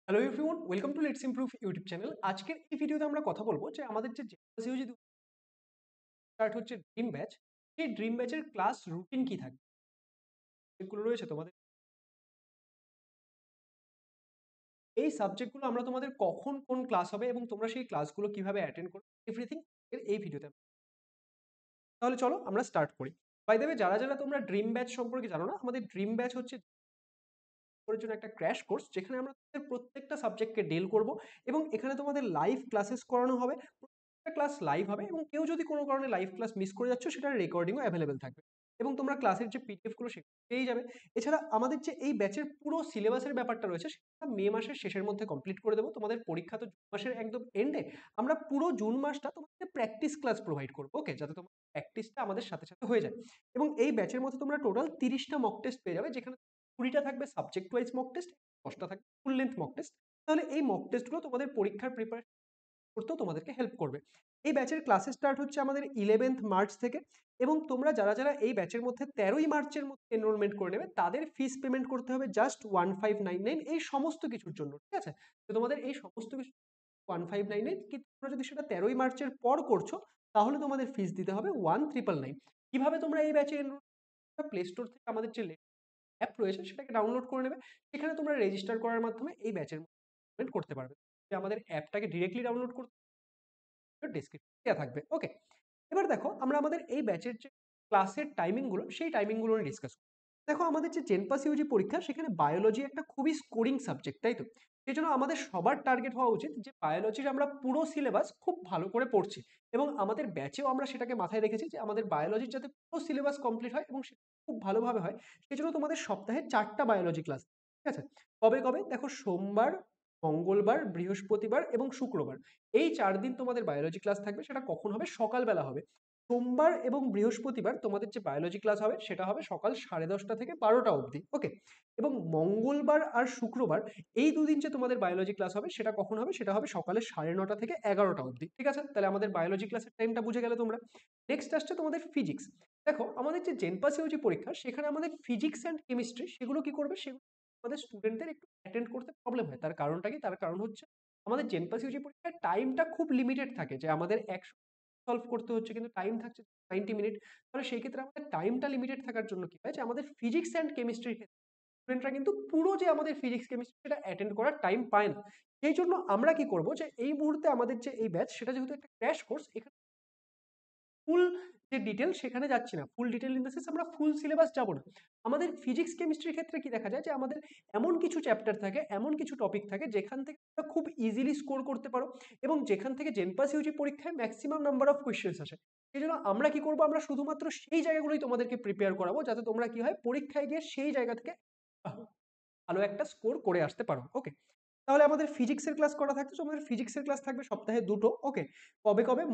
Hello everyone, welcome to let's improve YouTube channel. আজকের এই ভিডিওতে আমরা কথা বলবো যে আমাদের যে সিওজি স্টার্ট হচ্ছে ড্রিম ব্যাচ, সেই ড্রিম ব্যাচের ক্লাস রুটিন কি থাকবে, এগুলো রয়েছে তোমাদের। এই সাবজেক্টগুলো আমরা তোমাদের কখন কোন ক্লাস হবে এবং তোমরা সেই ক্লাসগুলো কিভাবে অ্যাটেন্ড করবে, এভরিথিং এই ভিডিওতে। তাহলে চলো আমরা স্টার্ট করি। বাই দ্য ওয়ে, যারা যারা তোমরা ড্রিম ব্যাচ সম্পর্কে জানো না, আমাদের ড্রিম ব্যাচ হচ্ছে এর জন্য একটা ক্র্যাশ কোর্স, যেখানে আমরা তোমাদের প্রত্যেকটা সাবজেক্টকে ডিল করব এবং এখানে তোমাদের লাইভ ক্লাসেস করানো হবে। প্রত্যেকটা ক্লাস লাইভ হবে এবং কেউ যদি কোনো কারণে লাইভ ক্লাস মিস করে যাচ্ছ, সেটার রেকর্ডিংও অ্যাভেলেবেল থাকবে এবং তোমরা ক্লাসের যে পিডিএফগুলো সেগুলো পেয়ে যাবে। এছাড়া আমাদের যে এই ব্যাচের পুরো সিলেবাসের ব্যাপারটা রয়েছে, সেটা মে মাসের শেষের মধ্যে কমপ্লিট করে দেবো। তোমাদের পরীক্ষা তো জুন মাসের একদম এন্ডে। আমরা পুরো জুন মাসটা তোমাদের প্র্যাকটিস ক্লাস প্রোভাইড করবো, ওকে, যাতে তোমার প্র্যাকটিসটা আমাদের সাথে সাথে হয়ে যায়। এবং এই ব্যাচের মধ্যে তোমরা টোটাল 30টা মক টেস্ট পেয়ে যাবে, যেখানে 20টা থাকবে সাবজেক্ট ওয়াইজ মক টেস্ট, 10টা থাকবে ফুল লেন্থ মক টেস্ট। তাহলে এই মক টেস্টগুলো তোমাদের পরীক্ষার প্রিপারেশন করতেও তোমাদেরকে হেল্প করবে। এই ব্যাচের ক্লাসেস স্টার্ট হচ্ছে আমাদের 11th মার্চ থেকে এবং তোমরা যারা যারা এই ব্যাচের মধ্যে 13ই মার্চের মধ্যে এনরোলমেন্ট করে নেবে, তাদের ফিস পেমেন্ট করতে হবে জাস্ট 1599 এই সমস্ত কিছুর জন্য, ঠিক আছে? তো তোমাদের এই সমস্ত কিছু 1599, কিন্তু তোমরা যদি সেটা 13ই মার্চের পর করছো, তাহলে তোমাদের ফিস দিতে হবে 1999। কিভাবে তোমরা এই ব্যাচে এনরোল? প্লে স্টোর থেকে আমাদের যে অ্যাপ রয়েছে সেটাকে ডাউনলোড করে নেবে। সেখানে তোমরা রেজিস্টার করার মাধ্যমে এই ব্যাচের মধ্যে করতে পারবে। যে আমাদের অ্যাপটাকে ডিরেক্টলি ডাউনলোড করতে ডেসক্রিপশন দেওয়া থাকবে, ওকে। এবার দেখো, আমরা আমাদের এই ব্যাচের যে ক্লাসের টাইমিংগুলো, সেই টাইমিংগুলো নিয়ে ডিসকাস করি। দেখো, আমাদের যে জেনপাস ইউজি পরীক্ষা, সেখানে বায়োলজি একটা খুবই স্কোরিং সাবজেক্ট, তাই তো? সেই জন্য আমাদের সবার টার্গেট হওয়া উচিত যে বায়োলজির আমরা পুরো সিলেবাস খুব ভালো করে পড়ছি এবং আমাদের ব্যাচেও আমরা সেটাকে মাথায় রেখেছি যে আমাদের বায়োলজির যাতে পুরো সিলেবাস কমপ্লিট হয় এবং সেটা খুব ভালোভাবে হয়। সেই জন্য তোমাদের সপ্তাহে 4টা বায়োলজি ক্লাস, ঠিক আছে? কবে কবে দেখো, সোমবার, মঙ্গলবার, বৃহস্পতিবার এবং শুক্রবার, এই 4 দিন তোমাদের বায়োলজি ক্লাস থাকবে। সেটা কখন হবে? সকালবেলা হবে। সোমবার এবং বৃহস্পতিবার তোমাদের যে বায়োলজি ক্লাস হবে, সেটা হবে সকাল 10:30 থেকে 12টা অবধি, ওকে। এবং মঙ্গলবার আর শুক্রবার, এই দুদিন যে তোমাদের বায়োলজি ক্লাস হবে, সেটা কখন হবে? সেটা হবে সকালে 9:30 থেকে 11টা অবধি, ঠিক আছে? তাহলে আমাদের বায়োলজি ক্লাসের টাইমটা বুঝে গেলে তোমরা। নেক্সট আসছে তোমাদের ফিজিক্স। দেখো, আমাদের যে জেনপাস ইউজি পরীক্ষা, সেখানে আমাদের ফিজিক্স অ্যান্ড কেমিস্ট্রি, সেগুলো কি করবে? সেগুলো আমাদের স্টুডেন্টদের একটু অ্যাটেন্ড করতে প্রবলেম হয়। তার কারণটা কি? তার কারণ হচ্ছে আমাদের জেনপাস ইউজি পরীক্ষার টাইমটা খুব লিমিটেড থাকে, যে আমাদের 100 সলভ করতে হচ্ছে কিন্তু টাইম থাকছে 90 মিনিট। তাহলে সেই ক্ষেত্রে আমাদের টাইমটা লিমিটেড থাকার জন্য কি হয়, যে আমাদের ফিজিক্স অ্যান্ড কেমিস্ট্রির ক্ষেত্রে স্টুডেন্টরা কিন্তু পুরো যে আমাদের ফিজিক্স কেমিস্ট্রি, সেটা অ্যাটেন্ড করার টাইম পায় না। সেই জন্য আমরা কি করব, যে এই মুহূর্তে আমাদের যে এই ব্যাচ, সেটা যেহেতু একটা ক্র্যাশ কোর্স, এখানে ফুল যে ডিটেল সেখানে যাচ্ছি না। ফুল ডিটেল ইন দ্য সেন্স আমরা ফুল সিলেবাস যাব না। আমাদের ফিজিক্স কেমিস্ট্রির ক্ষেত্রে কি দেখা যায়, যে আমাদের এমন কিছু চ্যাপ্টার থাকে, এমন কিছু টপিক থাকে, যেখান থেকে তোমরা খুব ইজিলি স্কোর করতে পারো এবং যেখান থেকে জেনপাস ইউজি পরীক্ষায় ম্যাক্সিমাম নাম্বার অফ কোয়েশ্চেন্স আসে। সেই জন্য আমরা কি করব, আমরা শুধুমাত্র সেই জায়গাগুলোই তোমাদেরকে প্রিপেয়ার করাবো, যাতে তোমরা কি হয়, পরীক্ষায় গিয়ে সেই জায়গা থেকে ভালো একটা স্কোর করে আসতে পারো, ওকে। তাহলে আমাদের ফিজিক্সের ক্লাস করা থাকছে, আমাদের ফিজিক্সের ক্লাস থাকবে সপ্তাহে দুটো, ওকে। কবে কবে?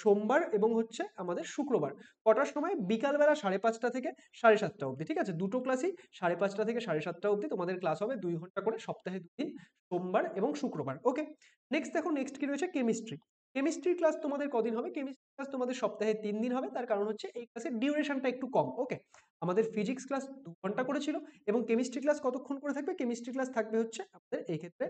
সোমবার এবং হচ্ছে আমাদের শুক্রবার। কটার সময়? বিকালবেলা 5:30 থেকে 7:30 অবধি, ঠিক আছে? দুটো ক্লাসই 5:30 থেকে 7:30 অবধি তোমাদের ক্লাস হবে, 2 ঘন্টা করে সপ্তাহে 2 দিন, সোমবার এবং শুক্রবার, ওকে। নেক্সট দেখো, নেক্সট কি রয়েছে? কেমিস্ট্রি। কেমিস্ট্রি ক্লাস তোমাদের কদিন হবে? কেমিস্ট্রি ক্লাস তোমাদের সপ্তাহে 3 দিন হবে। তার কারণ হচ্ছে এই ক্লাসের ডিউরেশনটা একটু কম, ওকে। আমাদের ফিজিক্স ক্লাস 2 ঘন্টা করে ছিল এবং কেমিস্ট্রি ক্লাস কতক্ষণ করে থাকবে? কেমিস্ট্রি ক্লাস থাকবে হচ্ছে আমাদের এই ক্ষেত্রে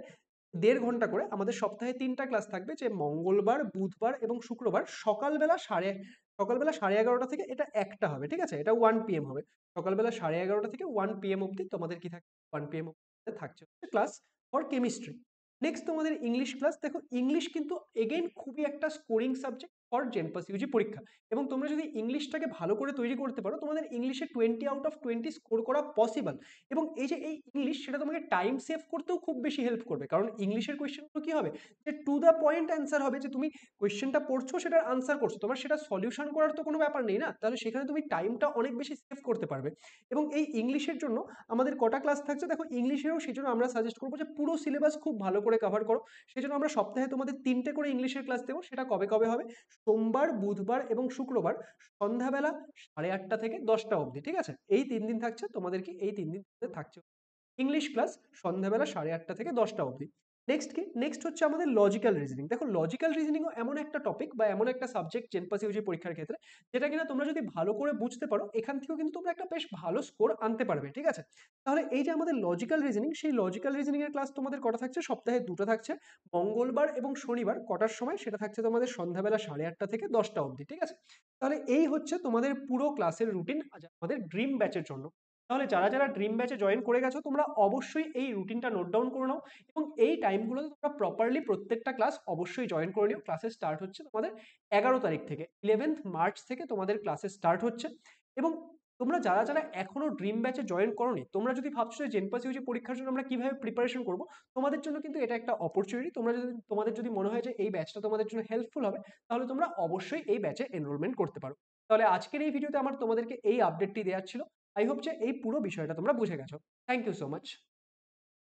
1.5 ঘন্টা করে। আমাদের সপ্তাহে 3টা ক্লাস থাকবে, যে মঙ্গলবার, বুধবার এবং শুক্রবার সকালবেলা 11:30 থেকে এটা একটা হবে, ঠিক আছে? এটা 1 PM হবে। সকালবেলা 11:30 থেকে 1 PM অবধি তোমাদের কি থাকবে? 1 PM অবধি থাকছে ক্লাস ফর কেমিস্ট্রি। নেক্সট তোমাদের ইংলিশ ক্লাস। দেখো, ইংলিশ কিন্তু এগেইন খুবই একটা scoring subject for JENPAS UG পরীক্ষা এবং তোমরা যদি ইংলিশটাকে ভালো করে তৈরি করতে পারো, তোমাদের ইংলিশে 20 আউট অফ 20 স্কোর করা পসিবল। এবং এই যে এই ইংলিশ, সেটা তোমাকে টাইম সেভ করতেও খুব বেশি হেল্প করবে, কারণ ইংলিশের কোয়েশ্চেনগুলো কি হবে, যে টু দ্য পয়েন্ট অ্যান্সার হবে, যে তুমি কোয়েশ্চেনটা পড়ছো, সেটার আনসার করছো, তোমার সেটা সলিউশন করার তো কোনো ব্যাপার নেই না। তাহলে সেখানে তুমি টাইমটা অনেক বেশি সেভ করতে পারবে। এবং এই ইংলিশের জন্য আমাদের কটা ক্লাস থাকছে? দেখো, ইংলিশেরও সেই জন্য আমরা সাজেস্ট করবো যে পুরো সিলেবাস খুব ভালো করে কভার করো। সেই জন্য আমরা সপ্তাহে তোমাদের 3টে করে ইংলিশের ক্লাস দেবো। সেটা কবে কবে হবে? সোমবার, বুধবার এবং শুক্রবার সন্ধ্যাবেলা 8:30 থেকে 10টা অবধি, ঠিক আছে? এই 3 দিন থাকছে তোমাদের, কি এই 3 দিন থাকছে ইংলিশ ক্লাস সন্ধ্যাবেলা 8:30 থেকে 10টা অবধি। নেক্সট কি? নেক্সট হচ্ছে আমাদের লজিক্যাল রিজনিং। দেখো লজিক্যাল রিজনিংও এমন একটা টপিক বা এমন একটা সাবজেক্ট জেনপাস ইউজি পরীক্ষার ক্ষেত্রে যেটা কিনা তোমরা যদি ভালো করে বুঝতে পারো এখান থেকেও কিন্তু তোমরা একটা বেশ ভালো স্কোর আনতে পারবে, ঠিক আছে? তাহলে এই যে আমাদের লজিক্যাল রিজনিং, সেই লজিক্যাল রিজনিং এর ক্লাস তোমাদের কটা থাকছে? সপ্তাহে 2টো থাকছে। মঙ্গলবার এবং শনিবার কটার সময়? সেটা থাকছে তোমাদের সন্ধ্যাবেলা 8:30 থেকে 10টা অবধি, ঠিক আছে? তাহলে এই হচ্ছে তোমাদের পুরো ক্লাসের রুটিন আমাদের ড্রিম ব্যাচের জন্য। তাহলে যারা যারা ড্রিম ব্যাচে জয়েন করে গেছো তোমরা অবশ্যই এই রুটিনটা নোট ডাউন করে নাও এবং এই টাইমগুলোতে তোমরা প্রপারলি প্রত্যেকটা ক্লাস অবশ্যই জয়েন করে নিও। ক্লাসের স্টার্ট হচ্ছে তোমাদের 11 তারিখ থেকে, 11th মার্চ থেকে তোমাদের ক্লাসেস স্টার্ট হচ্ছে। এবং তোমরা যারা যারা এখনো ড্রিম ব্যাচে জয়েন করোনি, তোমরা যদি ভাবছো যে জেনপাস ইউজি পরীক্ষার জন্য আমরা কিভাবে প্রিপারেশন করব, তোমাদের জন্য কিন্তু এটা একটা অপরচুনিটি। তোমাদের যদি মনে হয় যে এই ব্যাচটা তোমাদের জন্য হেল্পফুল হবে, তাহলে তোমরা অবশ্যই এই ব্যাচে এনরোলমেন্ট করতে পারো। তাহলে আজকের এই ভিডিওতে আমার তোমাদেরকে এই আপডেটটি দেওয়ার ছিল। আই হোপ যে এই পুরো বিষয়টা তোমরা বুঝে গেছো। Thank you so much.